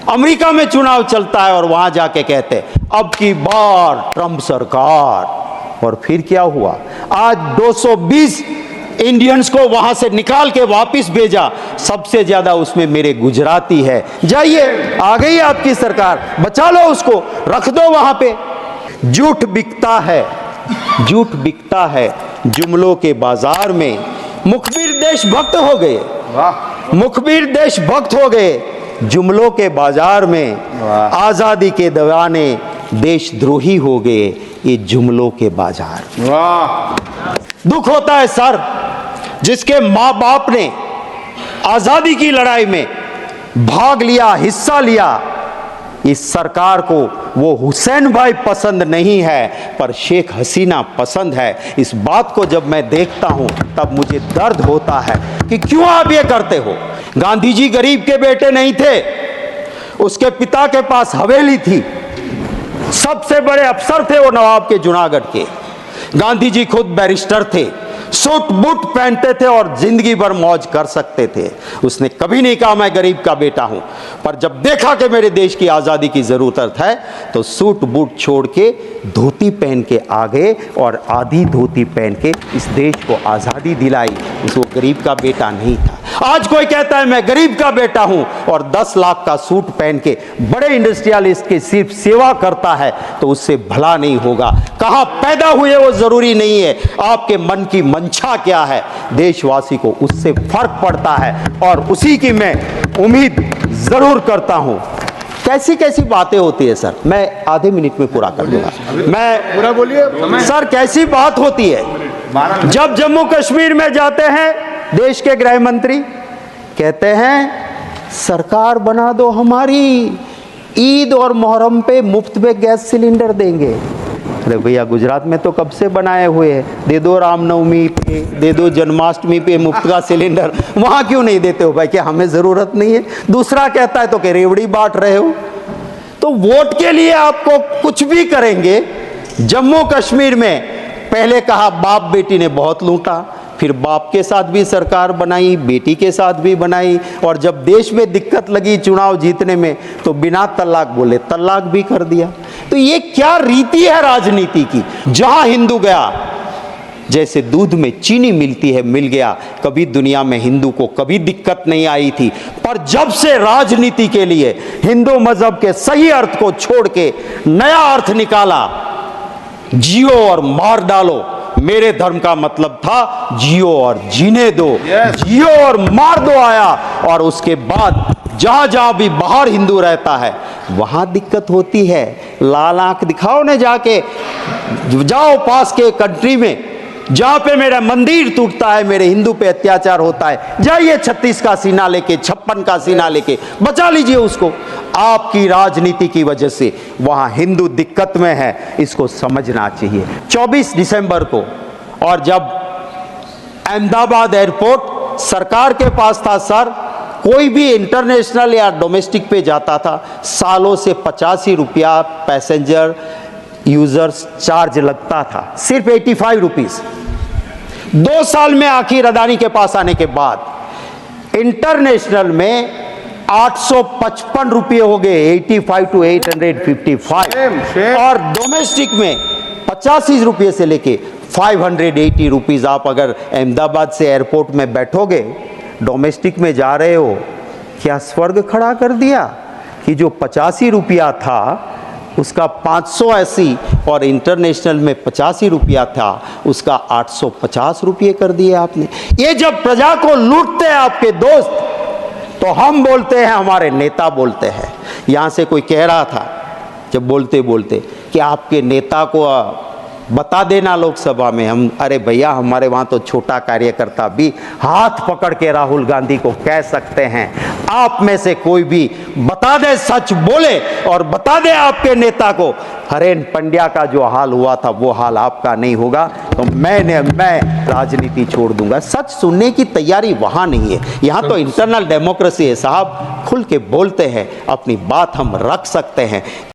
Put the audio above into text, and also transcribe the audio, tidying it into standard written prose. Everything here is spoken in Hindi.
अमेरिका में चुनाव चलता है और वहां जाके कहते अब की बार ट्रंप सरकार। और फिर क्या हुआ? आज 220 इंडियंस को वहां से निकाल के वापस भेजा, सबसे ज्यादा उसमें मेरे गुजराती है। जाइए, आ गई आपकी सरकार, बचा लो उसको, रख दो वहां पे। झूठ बिकता है, झूठ बिकता है जुमलों के बाजार में। मुखबिर देशभक्त हो गए, मुखबिर देशभक्त हो गए जुमलों के बाजार में। आजादी के दीवाने देशद्रोही हो गए ये जुमलों के बाजार। दुख होता है सर, जिसके माँ बाप ने आजादी की लड़ाई में भाग लिया, हिस्सा लिया। इस सरकार को वो हुसैन भाई पसंद नहीं है पर शेख हसीना पसंद है। इस बात को जब मैं देखता हूं तब मुझे दर्द होता है कि क्यों आप ये करते हो। गांधी जी गरीब के बेटे नहीं थे, उसके पिता के पास हवेली थी, सबसे बड़े अफसर थे वो नवाब के जूनागढ़ के। गांधी जी खुद बैरिस्टर थे, सूट बूट पहनते थे और जिंदगी भर मौज कर सकते थे। उसने कभी नहीं कहा मैं गरीब का बेटा हूं, पर जब देखा कि मेरे देश की आजादी की जरूरत है तो सूट बूट छोड़ के धोती पहन के आ गए और आधी धोती पहन के इस देश को आजादी दिलाई। वो गरीब का बेटा नहीं था। आज कोई कहता है मैं गरीब का बेटा हूं और 10 लाख का सूट पहन के बड़े इंडस्ट्रियलिस्ट की सिर्फ सेवा करता है तो उससे भला नहीं होगा। कहां पैदा हुए वो जरूरी नहीं है, आपके मन की मंशा क्या है, देशवासी को उससे फर्क पड़ता है और उसी की मैं उम्मीद जरूर करता हूं। कैसी कैसी बातें होती है सर, मैं आधे मिनट में पूरा कर दूंगा। मैं पूरा बोलिए सर, कैसी बात होती है जब जम्मू कश्मीर में जाते हैं, देश के गृह मंत्री कहते हैं सरकार बना दो हमारी, ईद और मुहर्रम पे मुफ्त में गैस सिलेंडर देंगे। अरे भैया, गुजरात में तो कब से बनाए हुए हैं, दे दो रामनवमी पे, दे दो जन्माष्टमी पे मुफ्त का सिलेंडर, वहां क्यों नहीं देते हो भाई? क्या हमें जरूरत नहीं है? दूसरा कहता है तो कि रेवड़ी बांट रहे हो। तो वोट के लिए आपको कुछ भी करेंगे। जम्मू कश्मीर में पहले कहा बाप बेटी ने बहुत लूटा, फिर बाप के साथ भी सरकार बनाई, बेटी के साथ भी बनाई, और जब देश में दिक्कत लगी चुनाव जीतने में तो बिना तलाक बोले तलाक भी कर दिया। तो ये क्या रीति है राजनीति की? जहां हिंदू गया, जैसे दूध में चीनी मिलती है, मिल गया। कभी दुनिया में हिंदू को कभी दिक्कत नहीं आई थी, पर जब से राजनीति के लिए हिंदू मजहब के सही अर्थ को छोड़ के नया अर्थ निकाला, जियो और मार डालो, मेरे धर्म का मतलब था जियो और जीने दो, जियो और मार दो आया। और उसके बाद जहां जहां भी बाहर हिंदू रहता है वहां दिक्कत होती है। लाल आंख दिखाओ ने जाके, जाओ पास के कंट्री में जहां पे मेरा मंदिर टूटता है, मेरे हिंदू पे अत्याचार होता है, जाइए 36 का सीना लेके, 56 का सीना लेके बचा लीजिए उसको। आपकी राजनीति की वजह से वहां हिंदू दिक्कत में है, इसको समझना चाहिए। 24 दिसंबर को, और जब अहमदाबाद एयरपोर्ट सरकार के पास था सर, कोई भी इंटरनेशनल या डोमेस्टिक पे जाता था, सालों से 85 रुपया पैसेंजर यूजर्स चार्ज लगता था, सिर्फ 85 रुपीज। 2 साल में आखिर अदानी के पास आने के बाद इंटरनेशनल में 855 रुपये हो गए, 85 to 855, और डोमेस्टिक में 85 रुपये से लेके 580 रुपीज। आप अगर अहमदाबाद से एयरपोर्ट में बैठोगे, डोमेस्टिक में जा रहे हो, क्या स्वर्ग खड़ा कर दिया कि जो 85 रुपया था उसका 580, और इंटरनेशनल में 85 रुपया था उसका 850 रुपये कर दिए आपने। ये जब प्रजा को लूटते हैं आपके दोस्त, तो हम बोलते हैं, हमारे नेता बोलते हैं। यहां से कोई कह रहा था जब बोलते बोलते कि आपके नेता को बता देना लोकसभा में। हम, अरे भैया, हमारे वहां तो छोटा कार्यकर्ता भी हाथ पकड़ के राहुल गांधी को कह सकते हैं। आप में से कोई भी बता दे, सच बोले और बता दे आपके नेता को, हरेन पंड्या का जो हाल हुआ था वो हाल आपका नहीं होगा, तो मैं राजनीति छोड़ दूंगा। सच सुनने की तैयारी वहां नहीं है। यहां तो इंटरनल डेमोक्रेसी है साहब, खुल के बोलते हैं, अपनी बात हम रख सकते हैं।